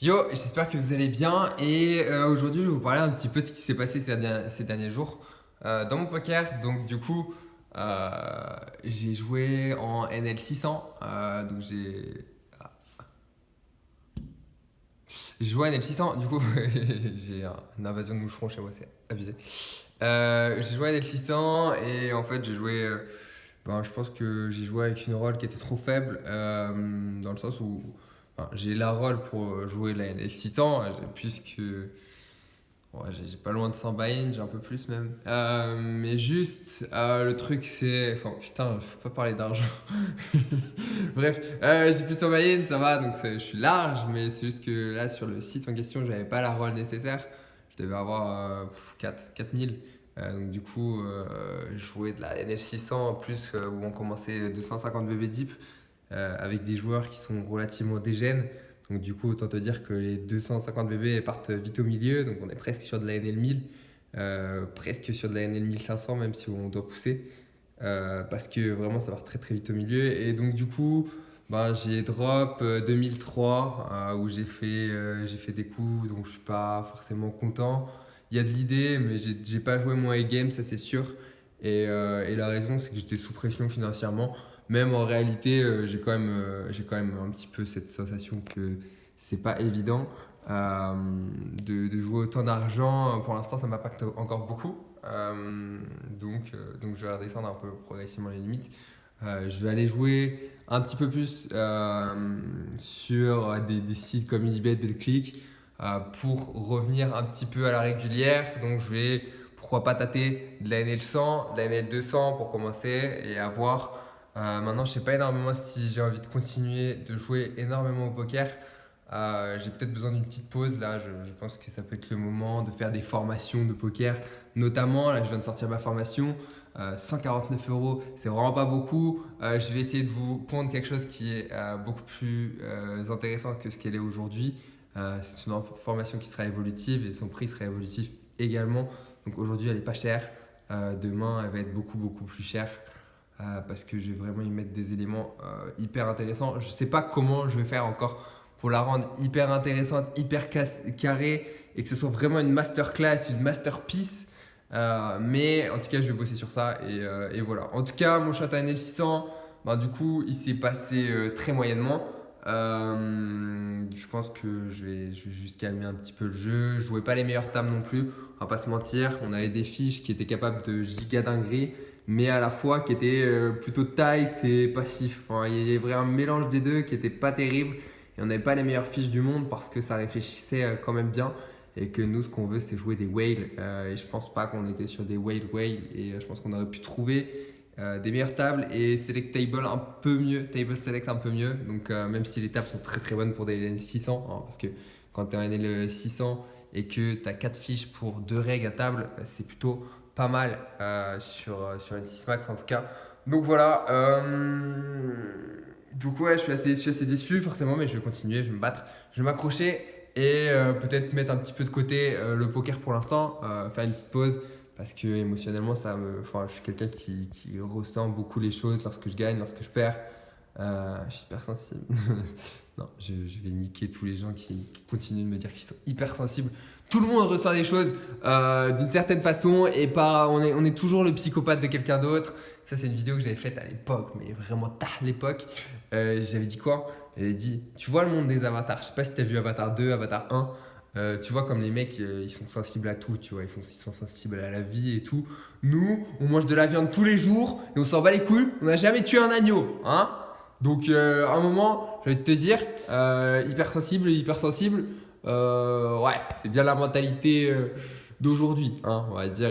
Yo, j'espère que vous allez bien et aujourd'hui je vais vous parler un petit peu de ce qui s'est passé ces derniers jours dans mon poker. Donc du coup, j'ai joué en NL 600. Donc j'ai joué en NL 600. Du coup, j'ai une invasion de moucherons chez moi, c'est abusé. J'ai joué en NL 600 et en fait j'ai joué. Je pense que j'ai joué avec une roll qui était trop faible dans le sens où j'ai la roll pour jouer la NL 600 puisque ouais, j'ai pas loin de 100 buy-in, j'ai un peu plus même. Mais juste, le truc c'est. Enfin, putain, faut pas parler d'argent. Bref, j'ai plus de 100 buy-in, ça va, donc je suis large, mais c'est juste que là, sur le site en question, j'avais pas la roll nécessaire. Je devais avoir 4000. Donc, du coup, je jouais de la NL600 en plus, où on commençait 250 BB deep avec des joueurs qui sont relativement dégènes. Donc du coup, autant te dire que les 250 bébés partent vite au milieu. Donc on est presque sur de la NL 1000, presque sur de la NL 1500 même si on doit pousser. Parce que vraiment ça part très très vite au milieu. Et donc du coup, j'ai drop 2003 où j'ai fait des coups donc je suis pas forcément content. Il y a de l'idée, mais j'ai pas joué mon A-game, ça c'est sûr. Et la raison, c'est que j'étais sous pression financièrement. Même en réalité, j'ai quand même un petit peu cette sensation que c'est pas évident de jouer autant d'argent. Pour l'instant, ça m'impacte encore beaucoup. Donc je vais redescendre un peu progressivement les limites. Je vais aller jouer un petit peu plus sur des sites comme Unibet, BetClick pour revenir un petit peu à la régulière. Donc je vais pourquoi pas tâter de la NL 100, de la NL 200 pour commencer et avoir. Maintenant, je sais pas énormément si j'ai envie de continuer de jouer énormément au poker. J'ai peut-être besoin d'une petite pause là. Je pense que ça peut être le moment de faire des formations de poker. Notamment, là, je viens de sortir ma formation. 149 euros, c'est vraiment pas beaucoup. Je vais essayer de vous pondre quelque chose qui est beaucoup plus intéressant que ce qu'elle est aujourd'hui. C'est une formation qui sera évolutive et son prix sera évolutif également. Donc aujourd'hui, elle est pas chère. Demain, elle va être beaucoup beaucoup plus chère. Parce que je vais vraiment y mettre des éléments hyper intéressants. Je sais pas comment je vais faire encore pour la rendre hyper intéressante, hyper carrée et que ce soit vraiment une masterclass, une masterpiece. Mais en tout cas, je vais bosser sur ça et voilà. En tout cas, mon château NL600, du coup, il s'est passé très moyennement. Je pense que je vais juste calmer un petit peu le jeu. Je jouais pas les meilleures tables non plus, on va pas se mentir. On avait des fiches qui étaient capables de giga dingueries, mais à la fois qui étaient plutôt tight et passif. Enfin, il y avait vraiment un mélange des deux qui était pas terrible. Et on n'avait pas les meilleures fiches du monde parce que ça réfléchissait quand même bien. Et que nous, ce qu'on veut, c'est jouer des whales. Et je pense pas qu'on était sur des whale. Et je pense qu'on aurait pu trouver des meilleures tables et select table un peu mieux, table select un peu mieux. Donc même si les tables sont très très bonnes pour des LN 600, hein, parce que quand tu es un NL 600 et que tu as 4 fiches pour 2 règles à table, c'est plutôt pas mal sur une 6 max en tout cas. Donc voilà. Du coup, ouais, je suis assez déçu forcément, mais je vais continuer, je vais me battre, je vais m'accrocher et peut-être mettre un petit peu de côté le poker pour l'instant, faire une petite pause parce que émotionnellement, enfin, je suis quelqu'un qui ressent beaucoup les choses lorsque je gagne, lorsque je perds. Je suis hyper sensible. Non, je vais niquer tous les gens qui continuent de me dire qu'ils sont hyper sensibles. Tout le monde ressent les choses d'une certaine façon et pas, on est toujours le psychopathe de quelqu'un d'autre. Ça, c'est une vidéo que j'avais faite à l'époque, mais vraiment tard l'époque. J'avais dit quoi? J'avais dit, tu vois le monde des avatars. Je sais pas si t'as vu Avatar 2, Avatar 1. Tu vois, comme les mecs, ils sont sensibles à tout, tu vois, ils sont sensibles à la vie et tout. Nous, on mange de la viande tous les jours et on s'en bat les couilles. On n'a jamais tué un agneau, hein? Donc, à un moment, j'ai envie de te dire, hypersensible, ouais, c'est bien la mentalité d'aujourd'hui, hein, on va dire.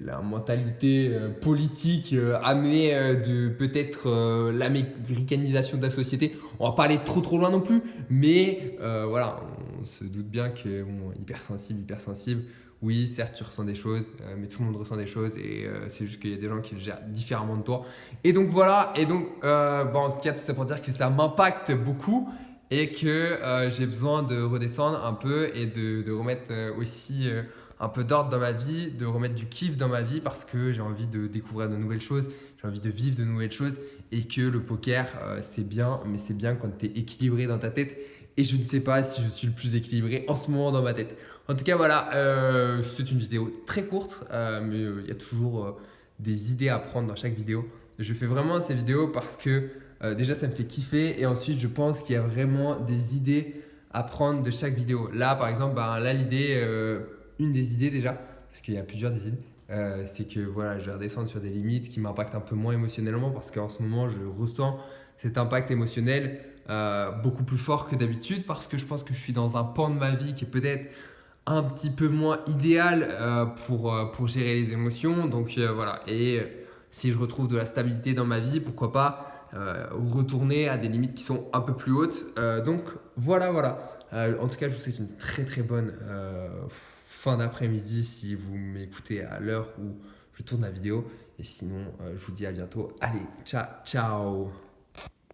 La mentalité politique amenée de peut-être l'américanisation de la société. On va pas aller trop trop loin non plus, mais voilà, on se doute bien que bon, hypersensible. Oui, certes, tu ressens des choses, mais tout le monde ressent des choses et c'est juste qu'il y a des gens qui le gèrent différemment de toi. Et donc voilà, et donc en tout cas, tout ça pour dire que ça m'impacte beaucoup et que j'ai besoin de redescendre un peu et de remettre aussi un peu d'ordre dans ma vie, de remettre du kiff dans ma vie parce que j'ai envie de découvrir de nouvelles choses, j'ai envie de vivre de nouvelles choses et que le poker c'est bien, mais c'est bien quand tu es équilibré dans ta tête et je ne sais pas si je suis le plus équilibré en ce moment dans ma tête. En tout cas, voilà, c'est une vidéo très courte, mais il y a toujours des idées à prendre dans chaque vidéo. Je fais vraiment ces vidéos parce que déjà ça me fait kiffer et ensuite je pense qu'il y a vraiment des idées à prendre de chaque vidéo. Là, par exemple, là l'idée, une des idées déjà, parce qu'il y a plusieurs des idées, c'est que voilà, je vais redescendre sur des limites qui m'impactent un peu moins émotionnellement parce qu'en ce moment, je ressens cet impact émotionnel beaucoup plus fort que d'habitude parce que je pense que je suis dans un pan de ma vie qui est peut-être un petit peu moins idéal pour gérer les émotions. Donc voilà, et si je retrouve de la stabilité dans ma vie, pourquoi pas retourner à des limites qui sont un peu plus hautes. Donc voilà, voilà. En tout cas, je vous souhaite une très très bonne fin d'après-midi si vous m'écoutez à l'heure où je tourne la vidéo. Et sinon, je vous dis à bientôt. Allez, ciao, ciao!